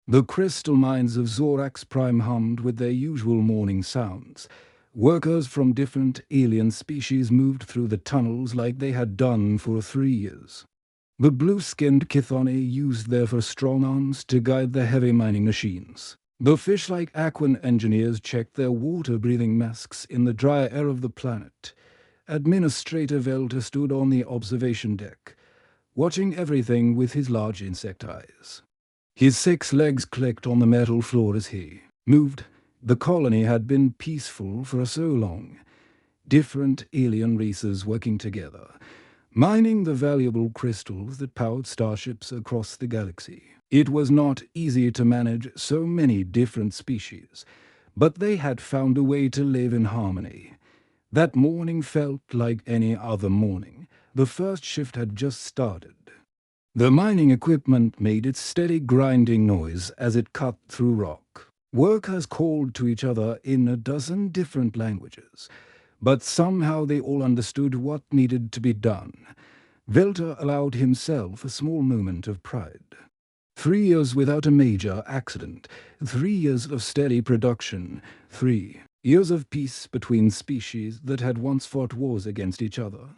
The crystal mines of Zorax Prime hummed with their usual morning sounds. Workers from different alien species moved through the tunnels like they had done for 3 years. The blue-skinned Chthoni used their strong arms to guide the heavy mining machines. The fish-like Aquan engineers checked their water-breathing masks in the dry air of the planet. Administrator Velter stood on the observation deck, watching everything with his large insect eyes. His 6 legs clicked on the metal floor as he moved. The colony had been peaceful for so long. Different alien races working together, mining the valuable crystals that powered starships across the galaxy. It was not easy to manage so many different species, but they had found a way to live in harmony. That morning felt like any other morning. The first shift had just started. The mining equipment made its steady grinding noise as it cut through rock. Workers called to each other in a dozen different languages, but somehow they all understood what needed to be done. Velter allowed himself a small moment of pride. 3 years without a major accident, 3 years of steady production, 3 years of peace between species that had once fought wars against each other.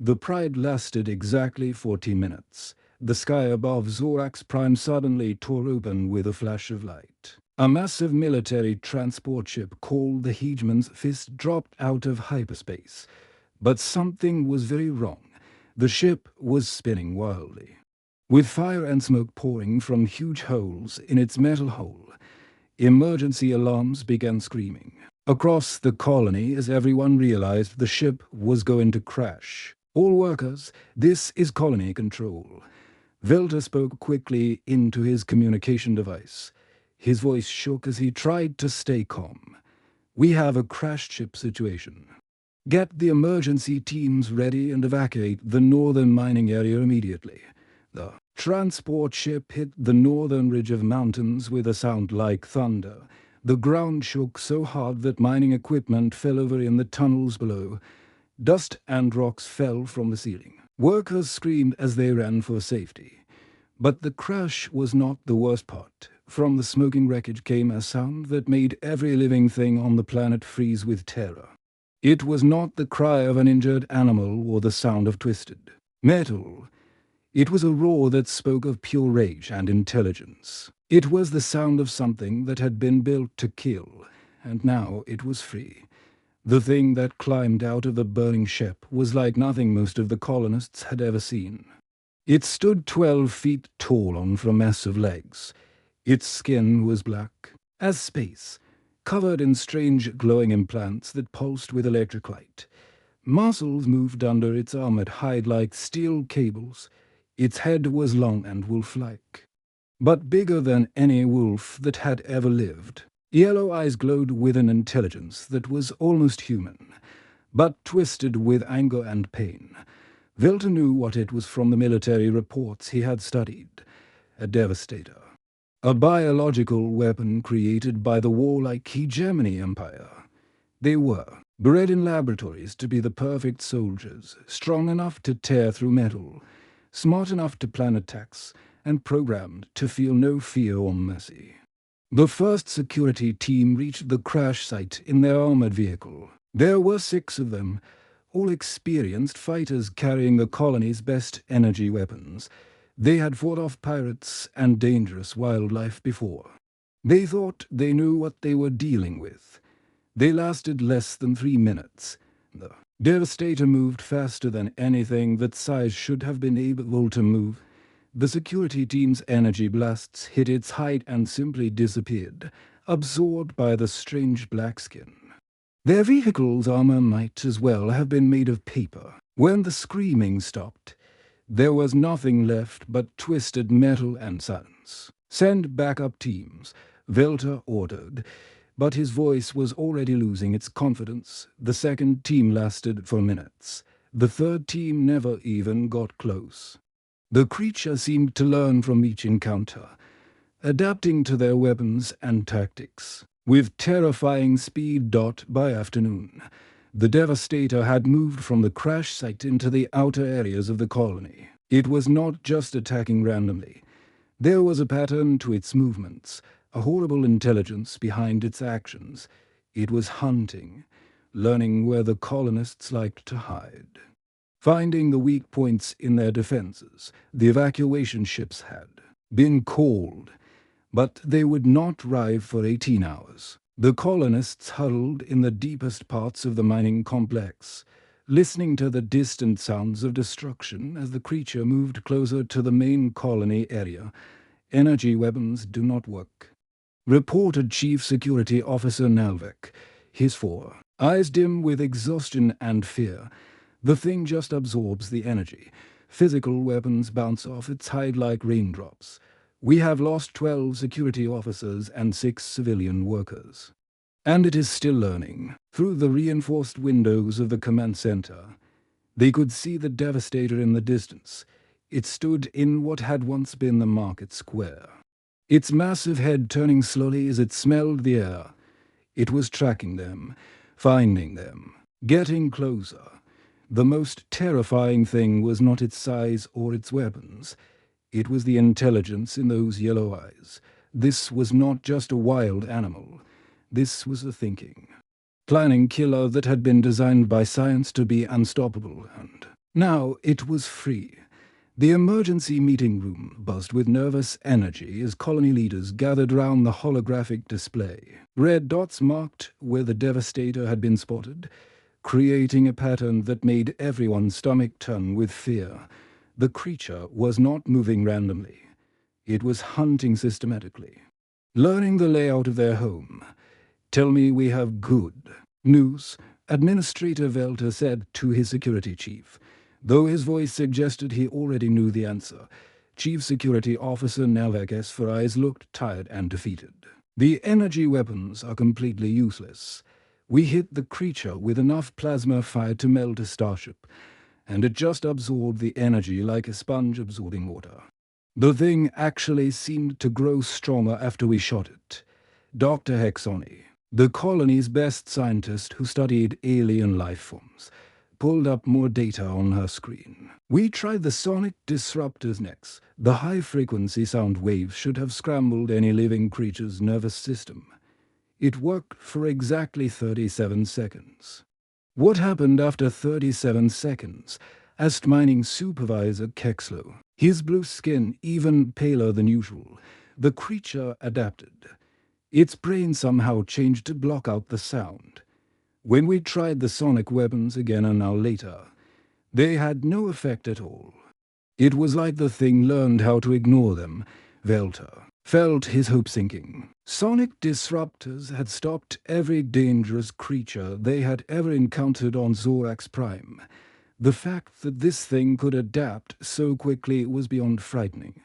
The pride lasted exactly 40 minutes. The sky above Zorax Prime suddenly tore open with a flash of light. A massive military transport ship called the Hegemon's Fist dropped out of hyperspace. But something was very wrong. The ship was spinning wildly, with fire and smoke pouring from huge holes in its metal hull. Emergency alarms began screaming across the colony as everyone realized the ship was going to crash. All workers, this is colony control. Velter spoke quickly into his communication device. His voice shook as he tried to stay calm. We have a crashed ship situation. Get the emergency teams ready and evacuate the northern mining area immediately. The transport ship hit the northern ridge of mountains with a sound like thunder. The ground shook so hard that mining equipment fell over in the tunnels below. Dust and rocks fell from the ceiling. Workers screamed as they ran for safety. But the crash was not the worst part. From the smoking wreckage came a sound that made every living thing on the planet freeze with terror. It was not the cry of an injured animal or the sound of twisted metal. It was a roar that spoke of pure rage and intelligence. It was the sound of something that had been built to kill, and now it was free. The thing that climbed out of the burning ship was like nothing most of the colonists had ever seen. It stood 12 feet tall on 4 massive legs. Its skin was black as space, covered in strange glowing implants that pulsed with electric light. Muscles moved under its armored hide like steel cables. Its head was long and wolf-like, but bigger than any wolf that had ever lived. Yellow eyes glowed with an intelligence that was almost human, but twisted with anger and pain. Velter knew what it was from the military reports he had studied. A devastator. A biological weapon created by the warlike Hegemony Empire. They were bred in laboratories to be the perfect soldiers, strong enough to tear through metal, smart enough to plan attacks, and programmed to feel no fear or mercy. The first security team reached the crash site in their armored vehicle. There were 6 of them, all experienced fighters carrying the colony's best energy weapons. They had fought off pirates and dangerous wildlife before. They thought they knew what they were dealing with. They lasted less than 3 minutes. The Devastator moved faster than anything that size should have been able to move. The security team's energy blasts hit its height and simply disappeared, absorbed by the strange black skin. Their vehicle's armor might as well have been made of paper. When the screaming stopped, there was nothing left but twisted metal and silence. Send backup teams, Velter ordered, but his voice was already losing its confidence. The second team lasted for minutes. The third team never even got close. The creature seemed to learn from each encounter, adapting to their weapons and tactics. With terrifying speed. By afternoon, the Devastator had moved from the crash site into the outer areas of the colony. It was not just attacking randomly. There was a pattern to its movements, a horrible intelligence behind its actions. It was hunting, learning where the colonists liked to hide. Finding the weak points in their defenses, the evacuation ships had been called, but they would not arrive for 18 hours. The colonists huddled in the deepest parts of the mining complex, listening to the distant sounds of destruction as the creature moved closer to the main colony area. Energy weapons do not work, reported Chief Security Officer Nalvek, his four eyes dim with exhaustion and fear. The thing just absorbs the energy. Physical weapons bounce off its hide like raindrops. We have lost 12 security officers and 6 civilian workers. And it is still learning. Through the reinforced windows of the command center, they could see the Devastator in the distance. It stood in what had once been the market square, its massive head turning slowly as it smelled the air. It was tracking them, finding them, getting closer. The most terrifying thing was not its size or its weapons. It was the intelligence in those yellow eyes. This was not just a wild animal. This was a thinking, planning killer that had been designed by science to be unstoppable, and now it was free. The emergency meeting room buzzed with nervous energy as colony leaders gathered round the holographic display. Red dots marked where the Devastator had been spotted, creating a pattern that made everyone's stomach turn with fear. The creature was not moving randomly. It was hunting systematically, learning the layout of their home. "Tell me we have good news," Administrator Velter said to his security chief, though his voice suggested he already knew the answer. Chief Security Officer Nalvek's four eyes looked tired and defeated. "The energy weapons are completely useless. We hit the creature with enough plasma fire to melt a starship, and it just absorbed the energy like a sponge absorbing water. The thing actually seemed to grow stronger after we shot it." Dr. Hexoni, the colony's best scientist who studied alien life forms, pulled up more data on her screen. "We tried the sonic disruptors next. The high-frequency sound waves should have scrambled any living creature's nervous system. It worked for exactly 37 seconds. "What happened after 37 seconds? Asked mining supervisor Kexlow, his blue skin even paler than usual. "The creature adapted. Its brain somehow changed to block out the sound. When we tried the sonic weapons again an hour later, they had no effect at all. It was like the thing learned how to ignore them." Velter felt his hope sinking. Sonic disruptors had stopped every dangerous creature they had ever encountered on Zorax Prime. The fact that this thing could adapt so quickly was beyond frightening.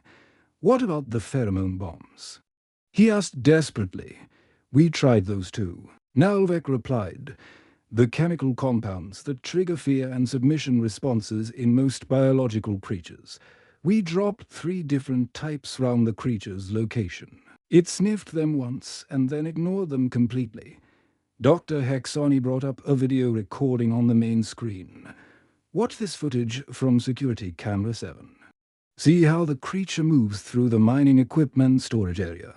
"What about the pheromone bombs?" he asked desperately. "We tried those too," Nalvek replied. "The chemical compounds that trigger fear and submission responses in most biological creatures. We dropped 3 different types round the creature's location. It sniffed them once and then ignored them completely." Dr. Hexoni brought up a video recording on the main screen. "Watch this footage from Security Camera 7. See how the creature moves through the mining equipment storage area."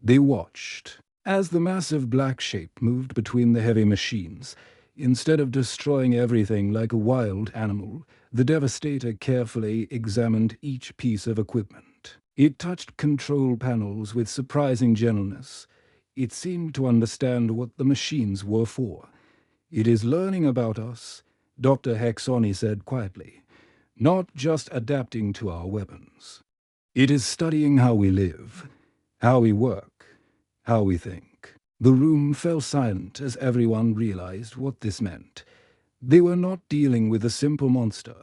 They watched as the massive black shape moved between the heavy machines. Instead of destroying everything like a wild animal, the Devastator carefully examined each piece of equipment. It touched control panels with surprising gentleness. It seemed to understand what the machines were for. "It is learning about us," Dr. Hexoni said quietly, "not just adapting to our weapons. It is studying how we live, how we work, how we think." The room fell silent as everyone realized what this meant. They were not dealing with a simple monster.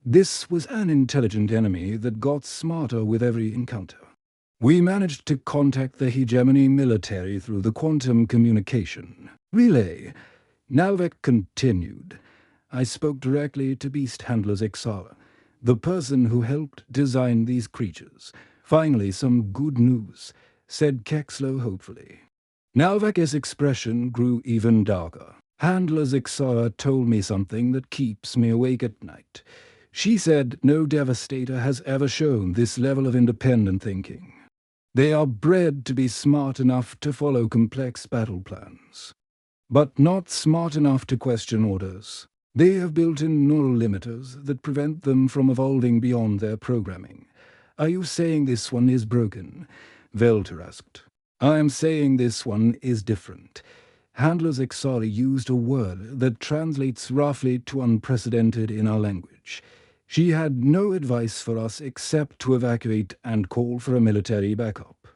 This was an intelligent enemy that got smarter with every encounter. "We managed to contact the hegemony military through the quantum communication relay," Nalvek continued. "I spoke directly to Beast Handler's Exara, the person who helped design these creatures. Finally, some good news," said Kexlow hopefully. Nalvek's expression grew even darker. "Handler's Exara told me something that keeps me awake at night. She said no devastator has ever shown this level of independent thinking. They are bred to be smart enough to follow complex battle plans, but not smart enough to question orders. They have built-in neural limiters that prevent them from evolving beyond their programming. Are you saying this one is broken? Velter asked. I am saying this one is different. Handler's Exari used a word that translates roughly to unprecedented in our language. She had no advice for us except to evacuate and call for a military backup.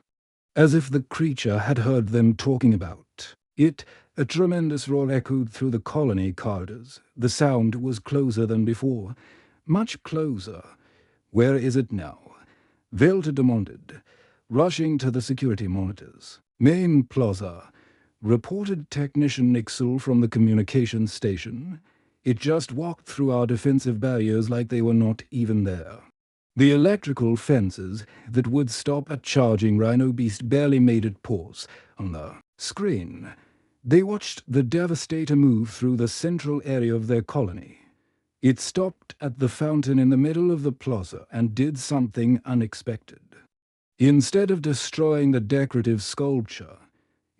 As if the creature had heard them talking about it, a tremendous roar echoed through the colony corridors. The sound was closer than before, much closer. Where is it now? Velter demanded, rushing to the security monitors. Main plaza, reported Technician Nixel from the communications station. It just walked through our defensive barriers like they were not even there. The electrical fences that would stop a charging Rhino Beast barely made it pause. On the screen, they watched the Devastator move through the central area of their colony. It stopped at the fountain in the middle of the plaza and did something unexpected. Instead of destroying the decorative sculpture,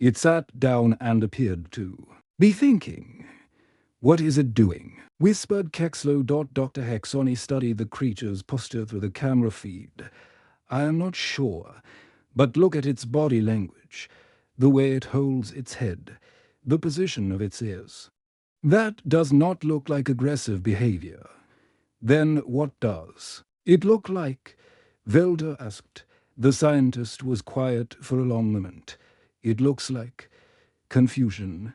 it sat down and appeared to be thinking. What is it doing? Whispered Kexlow. Dr. Hexoni studied the creature's posture through the camera feed. I am not sure, but look at its body language, the way it holds its head, the position of its ears. That does not look like aggressive behavior. Then what does it look like? Velder asked. The scientist was quiet for a long moment. It looks like confusion,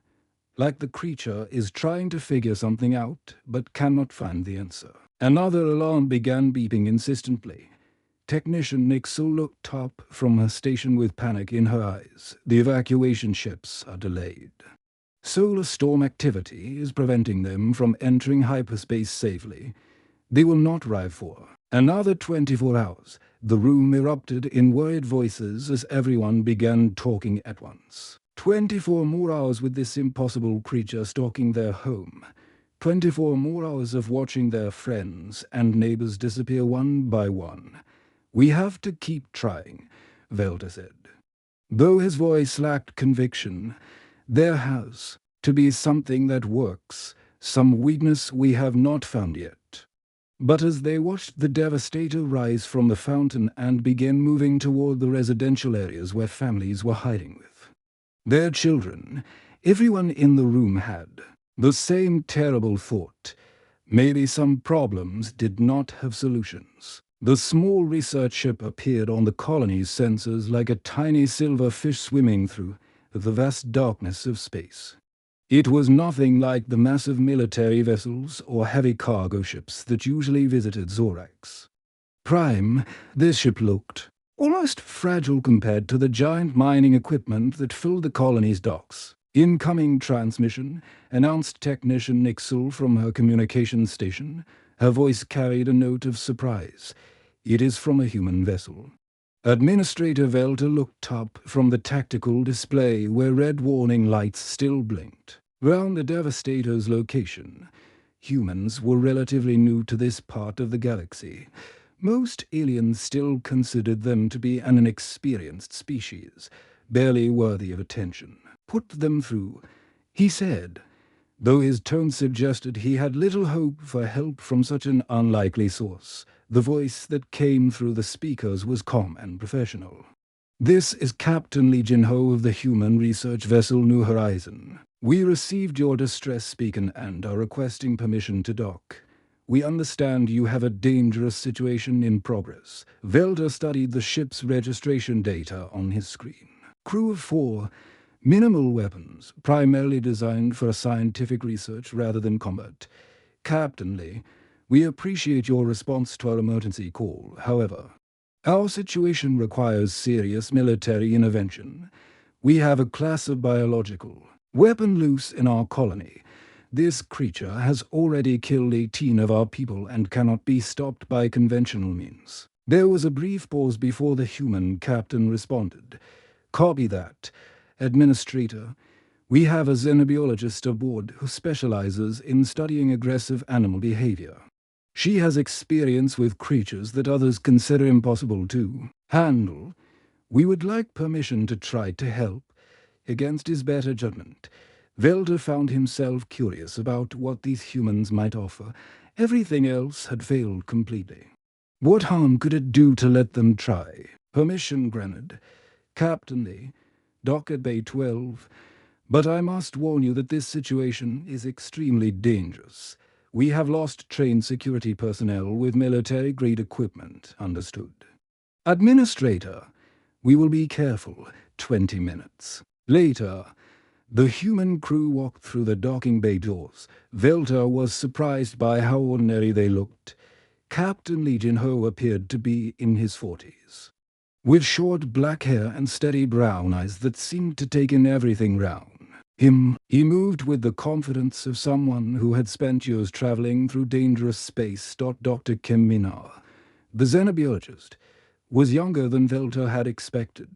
like the creature is trying to figure something out but cannot find the answer. Another alarm began beeping insistently. Technician Nixel looked up from her station with panic in her eyes. The evacuation ships are delayed. Solar storm activity is preventing them from entering hyperspace safely. They will not arrive for another 24 hours. The room erupted in worried voices as everyone began talking at once. 24 more hours with this impossible creature stalking their home. 24 more hours of watching their friends and neighbors disappear one by one. We have to keep trying, Velder said. Though his voice lacked conviction, there has to be something that works, some weakness we have not found yet. But as they watched the Devastator rise from the fountain and begin moving toward the residential areas where families were hiding with their children, everyone in the room had the same terrible thought. Maybe some problems did not have solutions. The small research ship appeared on the colony's sensors like a tiny silver fish swimming through the vast darkness of space. It was nothing like the massive military vessels or heavy cargo ships that usually visited Zorax Prime. This ship looked almost fragile compared to the giant mining equipment that filled the colony's docks. Incoming transmission, announced Technician Nixel from her communications station. Her voice carried a note of surprise. It is from a human vessel. Administrator Velter looked up from the tactical display where red warning lights still blinked. Round the Devastator's location, humans were relatively new to this part of the galaxy. Most aliens still considered them to be an inexperienced species, barely worthy of attention. Put them through, he said, though his tone suggested he had little hope for help from such an unlikely source. The voice that came through the speakers was calm and professional. This is Captain Lee Jin-ho of the human research vessel New Horizon. We received your distress beacon and are requesting permission to dock. We understand you have a dangerous situation in progress. Velder studied the ship's registration data on his screen. Crew of 4, minimal weapons, primarily designed for scientific research rather than combat. Captain Lee, we appreciate your response to our emergency call. However, our situation requires serious military intervention. We have a class of biological weapon loose in our colony. This creature has already killed 18 of our people and cannot be stopped by conventional means. There was a brief pause before the human captain responded. Copy that. Administrator, we have a xenobiologist aboard who specializes in studying aggressive animal behavior. She has experience with creatures that others consider impossible to handle. We would like permission to try to help. Against his better judgment, Velter found himself curious about what these humans might offer. Everything else had failed completely. What harm could it do to let them try? Permission granted. Captain Lee, dock at Bay 12. But I must warn you that this situation is extremely dangerous. We have lost trained security personnel with military-grade equipment, understood. Administrator, we will be careful. 20 minutes. Later, the human crew walked through the docking bay doors. Velter was surprised by how ordinary they looked. Captain Lee Jin-ho appeared to be in his 40s, with short black hair and steady brown eyes that seemed to take in everything round him. He moved with the confidence of someone who had spent years traveling through dangerous space. Dr. Kim Min-ah, the xenobiologist, was younger than Velter had expected.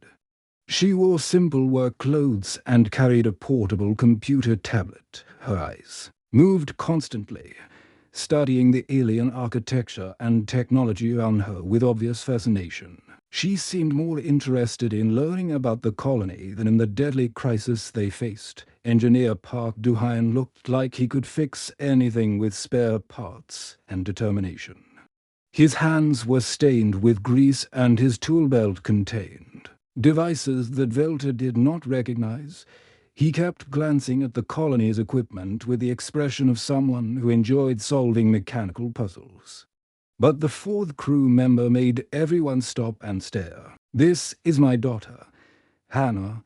She wore simple work clothes and carried a portable computer tablet. Her eyes moved constantly, studying the alien architecture and technology around her with obvious fascination. She seemed more interested in learning about the colony than in the deadly crisis they faced. Engineer Park Du-hyun looked like he could fix anything with spare parts and determination. His hands were stained with grease and his tool belt contained devices that Velter did not recognize. He kept glancing at the colony's equipment with the expression of someone who enjoyed solving mechanical puzzles. But the fourth crew member made everyone stop and stare. "This is my daughter, Hannah,"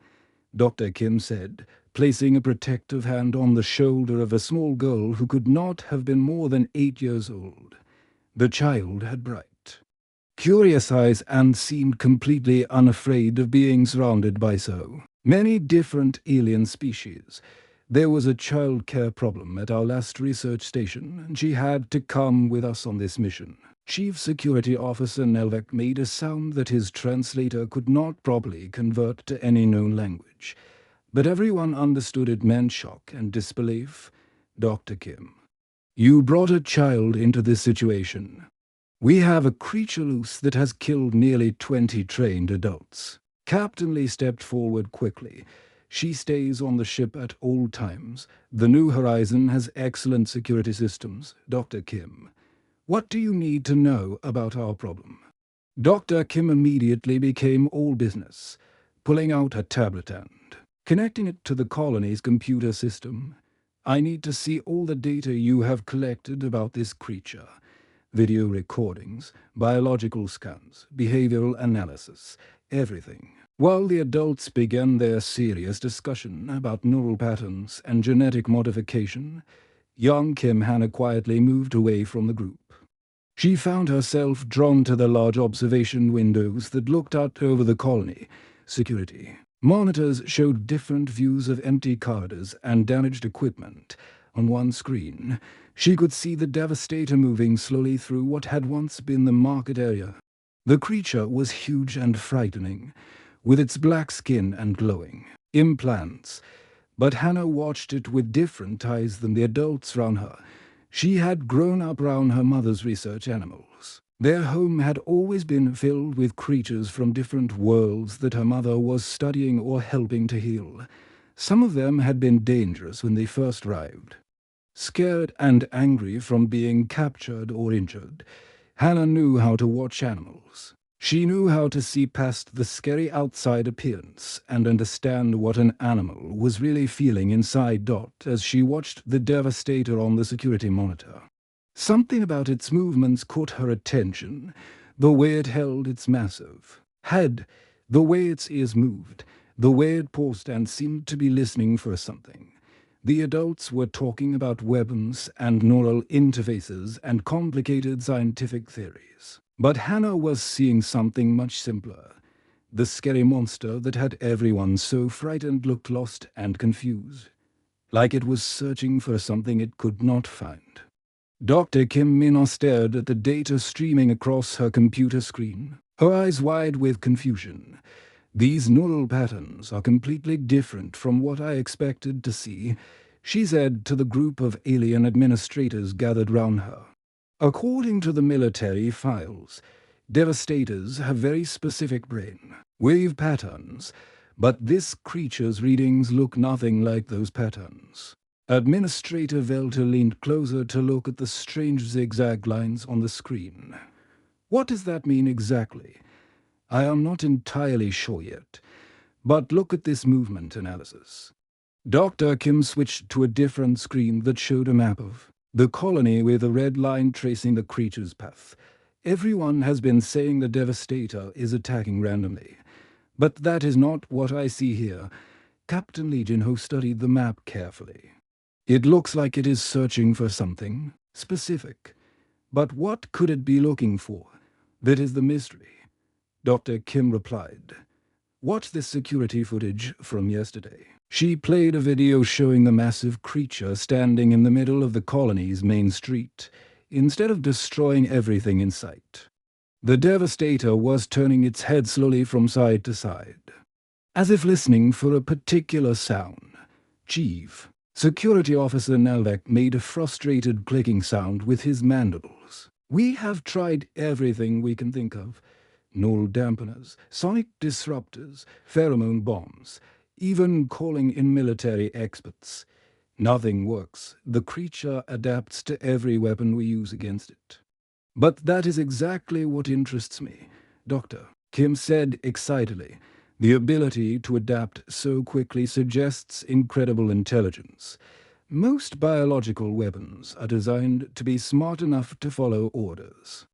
Dr. Kim said, placing a protective hand on the shoulder of a small girl who could not have been more than 8 years old. The child had bright, curious eyes and seemed completely unafraid of being surrounded by so many different alien species. There was a child care problem at our last research station, and she had to come with us on this mission. Chief Security Officer Nelvek made a sound that his translator could not properly convert to any known language, but everyone understood it meant shock and disbelief. "Dr. Kim, you brought a child into this situation. We have a creature loose that has killed nearly 20 trained adults." Captain Lee stepped forward quickly. "She stays on the ship at all times. The New Horizon has excellent security systems. Dr. Kim, what do you need to know about our problem?" Dr. Kim immediately became all business, pulling out a tablet and connecting it to the colony's computer system. "I need to see all the data you have collected about this creature. Video recordings, biological scans, behavioral analysis, everything." While the adults began their serious discussion about neural patterns and genetic modification, young Kim Hannah quietly moved away from the group. She found herself drawn to the large observation windows that looked out over the colony. Security monitors showed different views of empty corridors and damaged equipment. On one screen, she could see the Devastator moving slowly through what had once been the market area. The creature was huge and frightening, with its black skin and glowing implants. But Hannah watched it with different eyes than the adults around her. She had grown up around her mother's research animals. Their home had always been filled with creatures from different worlds that her mother was studying or helping to heal. Some of them had been dangerous when they first arrived. Scared and angry from being captured or injured, Hannah knew how to watch animals. She knew how to see past the scary outside appearance and understand what an animal was really feeling inside. As she watched the Devastator on the security monitor, something about its movements caught her attention. The way it held its massive head, the way its ears moved, the way it paused and seemed to be listening for something. The adults were talking about weapons and neural interfaces and complicated scientific theories. But Hannah was seeing something much simpler. The scary monster that had everyone so frightened looked lost and confused, like it was searching for something it could not find. Dr. Kim Min-ah stared at the data streaming across her computer screen, her eyes wide with confusion. "These neural patterns are completely different from what I expected to see," she said to the group of alien administrators gathered round her. According to the military files, devastators have very specific brain wave patterns, but this creature's readings look nothing like those patterns. Administrator Velter leaned closer to look at the strange zigzag lines on the screen. What does that mean exactly? I am not entirely sure yet, but look at this movement analysis. Dr. Kim switched to a different screen that showed a map of the colony with a red line tracing the creature's path. Everyone has been saying the Devastator is attacking randomly, but that is not what I see here. Captain Legion, who studied the map carefully. It looks like it is searching for something specific. But what could it be looking for? That is the mystery. Dr. Kim replied. Watch this security footage from yesterday. She played a video showing the massive creature standing in the middle of the colony's main street, instead of destroying everything in sight. The Devastator was turning its head slowly from side to side, as if listening for a particular sound. Chief, Security Officer Nelvek made a frustrated clicking sound with his mandibles. We have tried everything we can think of. Null dampeners, sonic disruptors, pheromone bombs, even calling in military experts. Nothing works. The creature adapts to every weapon we use against it. But that is exactly what interests me, Doctor, Kim said excitedly. The ability to adapt so quickly suggests incredible intelligence. Most biological weapons are designed to be smart enough to follow orders,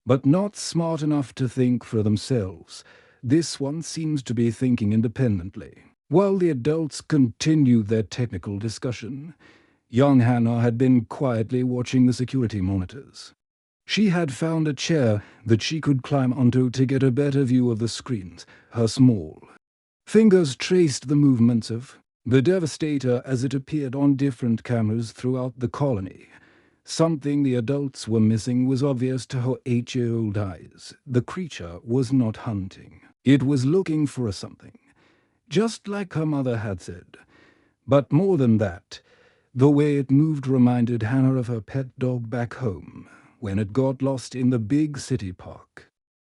but not smart enough to think for themselves. This one seems to be thinking independently. While the adults continued their technical discussion, young Hannah had been quietly watching the security monitors. She had found a chair that she could climb onto to get a better view of the screens. Her small fingers traced the movements of the Devastator as it appeared on different cameras throughout the colony. Something the adults were missing was obvious to her 8-year-old eyes. The creature was not hunting. It was looking for something, just like her mother had said. But more than that, the way it moved reminded Hannah of her pet dog back home, when it got lost in the big city park.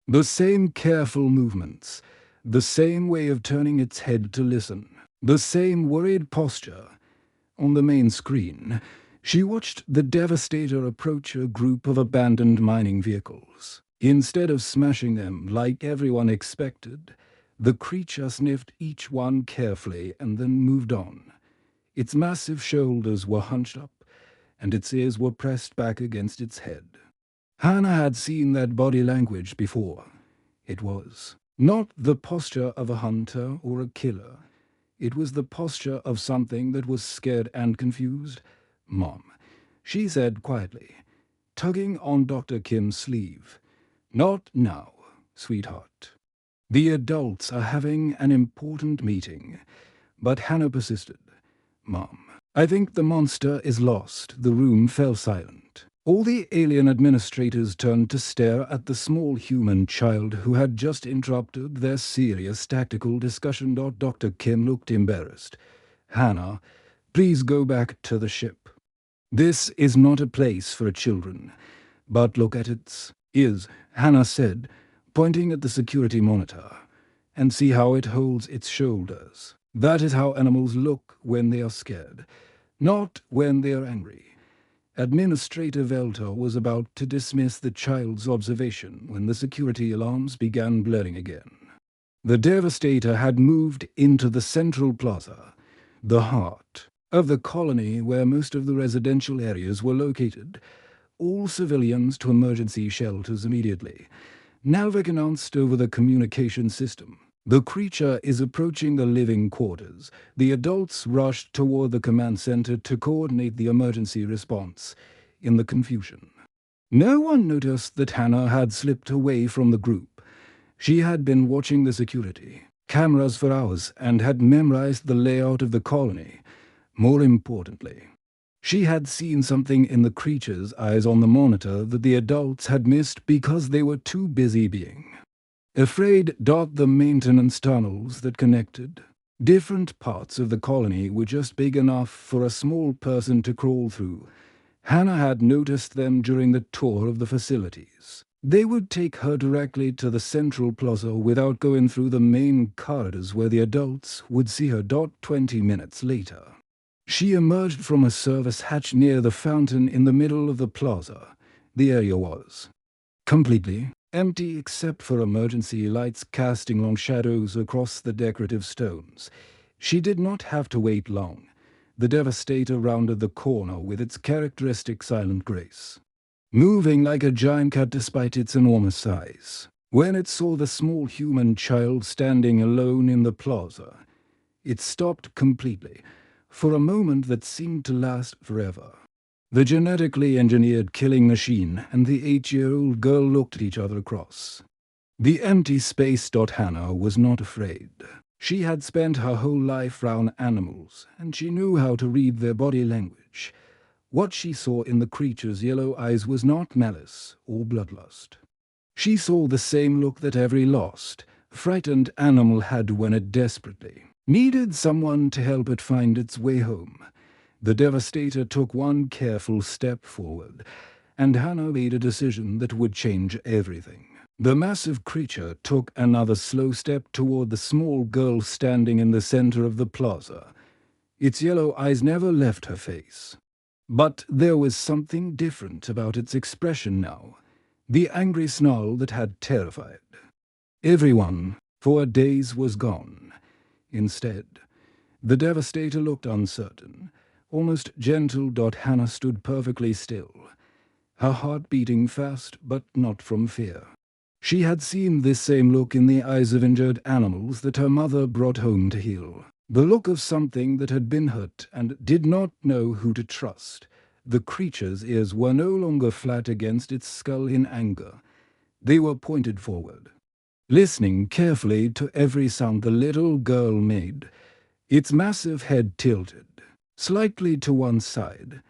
The same careful movements, the same way of turning its head to listen, the same worried posture. On the main screen, she watched the Devastator approach a group of abandoned mining vehicles. Instead of smashing them like everyone expected, the creature sniffed each one carefully and then moved on. Its massive shoulders were hunched up, and its ears were pressed back against its head. Hannah had seen that body language before. It was not the posture of a hunter or a killer. It was the posture of something that was scared and confused. Mom, she said quietly, tugging on Dr. Kim's sleeve. Not now, sweetheart. The adults are having an important meeting. But Hannah persisted. Mom, I think the monster is lost. The room fell silent. All the alien administrators turned to stare at the small human child who had just interrupted their serious tactical discussion. Dr. Kim looked embarrassed. Hannah, please go back to the ship. This is not a place for children. But look at its ears, Hannah said, pointing at the security monitor, and see how it holds its shoulders. That is how animals look when they are scared, not when they are angry. Administrator Velter was about to dismiss the child's observation when the security alarms began blaring again. The Devastator had moved into the central plaza, the heart of the colony where most of the residential areas were located. All civilians to emergency shelters immediately. Nalvik announced over the communication system. The creature is approaching the living quarters. The adults rushed toward the command center to coordinate the emergency response. In the confusion, no one noticed that Hannah had slipped away from the group. She had been watching the security cameras for hours and had memorized the layout of the colony. More importantly, she had seen something in the creature's eyes on the monitor that the adults had missed because they were too busy being afraid. The maintenance tunnels that connected different parts of the colony were just big enough for a small person to crawl through. Hannah had noticed them during the tour of the facilities. They would take her directly to the central plaza without going through the main corridors where the adults would see her. 20 minutes later, she emerged from a service hatch near the fountain in the middle of the plaza. The area was completely empty except for emergency lights casting long shadows across the decorative stones. She did not have to wait long. The Devastator rounded the corner with its characteristic silent grace, moving like a giant cat despite its enormous size. When it saw the small human child standing alone in the plaza, it stopped completely, for a moment that seemed to last forever. The genetically engineered killing machine and the 8-year-old girl looked at each other across the empty space. Hannah was not afraid. She had spent her whole life around animals, and she knew how to read their body language. What she saw in the creature's yellow eyes was not malice or bloodlust. She saw the same look that every lost, frightened animal had when it desperately needed someone to help it find its way home. The Devastator took one careful step forward, and Hannah made a decision that would change everything. The massive creature took another slow step toward the small girl standing in the center of the plaza. Its yellow eyes never left her face. But there was something different about its expression now, the angry snarl that had terrified everyone for days was gone. Instead, the Devastator looked uncertain, almost gentle. Hannah stood perfectly still, her heart beating fast, but not from fear. She had seen this same look in the eyes of injured animals that her mother brought home to heal. The look of something that had been hurt and did not know who to trust. The creature's ears were no longer flat against its skull in anger. They were pointed forward, listening carefully to every sound the little girl made. Its massive head tilted slightly to one side,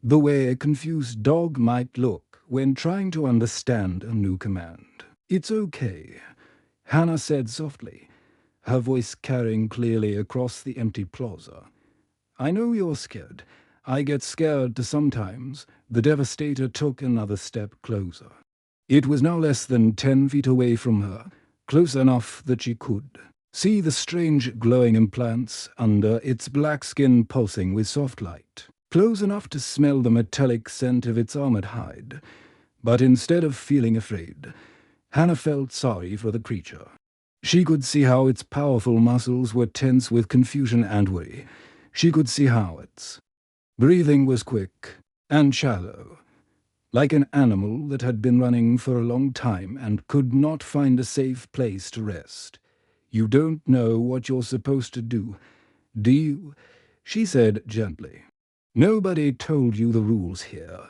the way a confused dog might look when trying to understand a new command. "It's okay," Hannah said softly, her voice carrying clearly across the empty plaza. "I know you're scared. I get scared too sometimes." The Devastator took another step closer. It was now less than 10 feet away from her, close enough that she could see the strange glowing implants under its black skin pulsing with soft light, close enough to smell the metallic scent of its armored hide. But instead of feeling afraid, Hannah felt sorry for the creature. She could see how its powerful muscles were tense with confusion and worry. She could see how its breathing was quick and shallow, like an animal that had been running for a long time and could not find a safe place to rest. "You don't know what you're supposed to do, do you?" she said gently. "Nobody told you the rules here.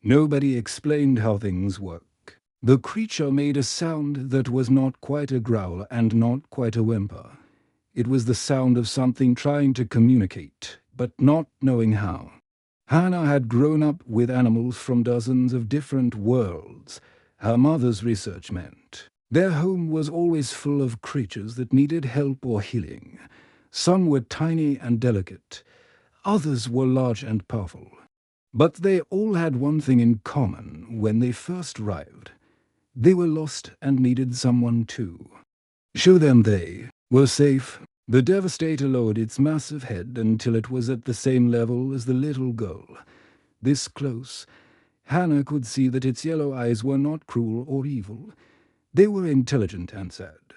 Nobody explained how things work." The creature made a sound that was not quite a growl and not quite a whimper. It was the sound of something trying to communicate, but not knowing how. Hannah had grown up with animals from dozens of different worlds. Her mother's research meant their home was always full of creatures that needed help or healing. Some were tiny and delicate, others were large and powerful. But they all had one thing in common when they first arrived. They were lost and needed someone to show them they were safe. The Devastator lowered its massive head until it was at the same level as the little girl. This close, Hannah could see that its yellow eyes were not cruel or evil. They were intelligent and sad,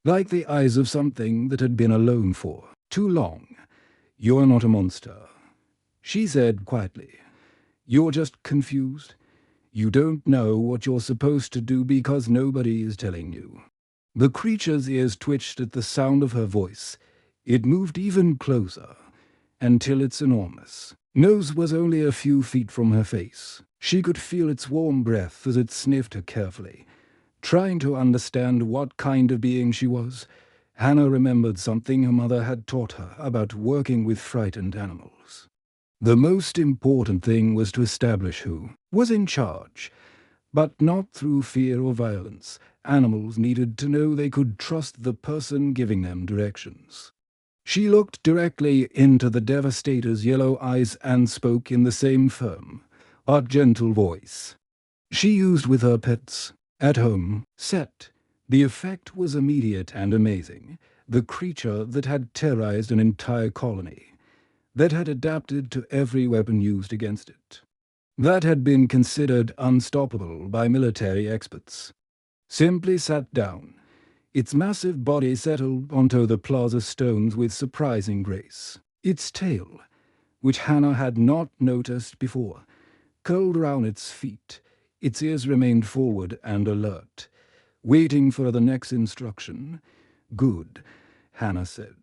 like the eyes of something that had been alone for too long. "You're not a monster," she said quietly. "You're just confused. You don't know what you're supposed to do because nobody is telling you." The creature's ears twitched at the sound of her voice. It moved even closer, until its enormous nose was only a few feet from her face. She could feel its warm breath as it sniffed her carefully, trying to understand what kind of being she was. Hannah remembered something her mother had taught her about working with frightened animals. The most important thing was to establish who was in charge, but not through fear or violence. Animals needed to know they could trust the person giving them directions. She looked directly into the Devastator's yellow eyes and spoke in the same firm, but gentle voice she used with her pets at home. Set. The effect was immediate and amazing. The creature that had terrorized an entire colony, that had adapted to every weapon used against it, that had been considered unstoppable by military experts, simply sat down. Its massive body settled onto the plaza stones with surprising grace. Its tail, which Hannah had not noticed before, curled around its feet. Its ears remained forward and alert, waiting for the next instruction. Good, Hannah said.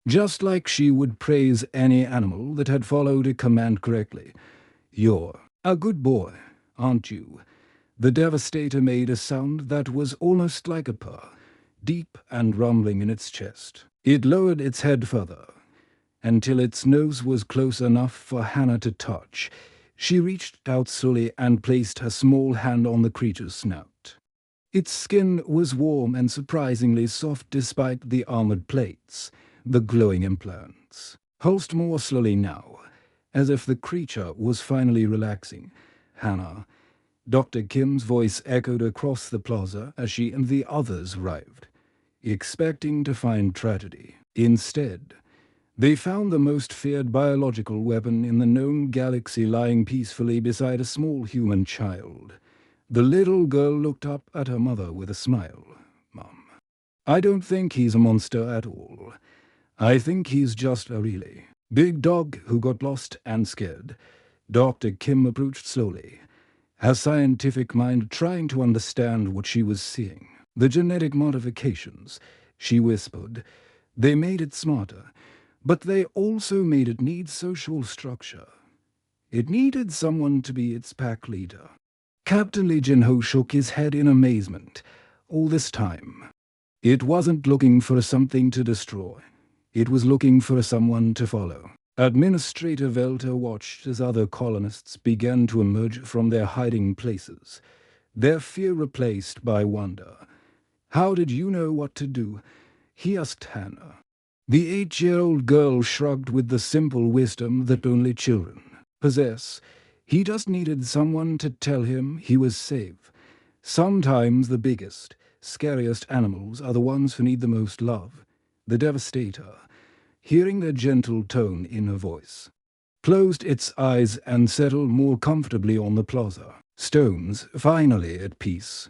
Just like she would praise any animal that had followed a command correctly. You're a good boy, aren't you? The Devastator made a sound that was almost like a purr, deep and rumbling in its chest. It lowered its head further, until its nose was close enough for Hannah to touch. She reached out slowly and placed her small hand on the creature's snout. Its skin was warm and surprisingly soft despite the armored plates, the glowing implants. Pulsed more slowly now, as if the creature was finally relaxing. Hannah. Dr. Kim's voice echoed across the plaza as she and the others arrived, expecting to find tragedy. Instead, they found the most feared biological weapon in the known galaxy lying peacefully beside a small human child. The little girl looked up at her mother with a smile. Mum, I don't think he's a monster at all. I think he's just a really big dog who got lost and scared. Dr. Kim approached slowly, her scientific mind trying to understand what she was seeing. The genetic modifications, she whispered, they made it smarter, but they also made it need social structure. It needed someone to be its pack leader. Captain Lee Jin-ho shook his head in amazement. All this time, it wasn't looking for something to destroy. It was looking for someone to follow. Administrator Velter watched as other colonists began to emerge from their hiding places, their fear replaced by wonder. How did you know what to do? He asked Hannah. The 8-year-old girl shrugged with the simple wisdom that only children possess. He just needed someone to tell him he was safe. Sometimes the biggest, scariest animals are the ones who need the most love. The Devastator, hearing the gentle tone in her voice, closed its eyes and settled more comfortably on the plaza. Stones, finally at peace.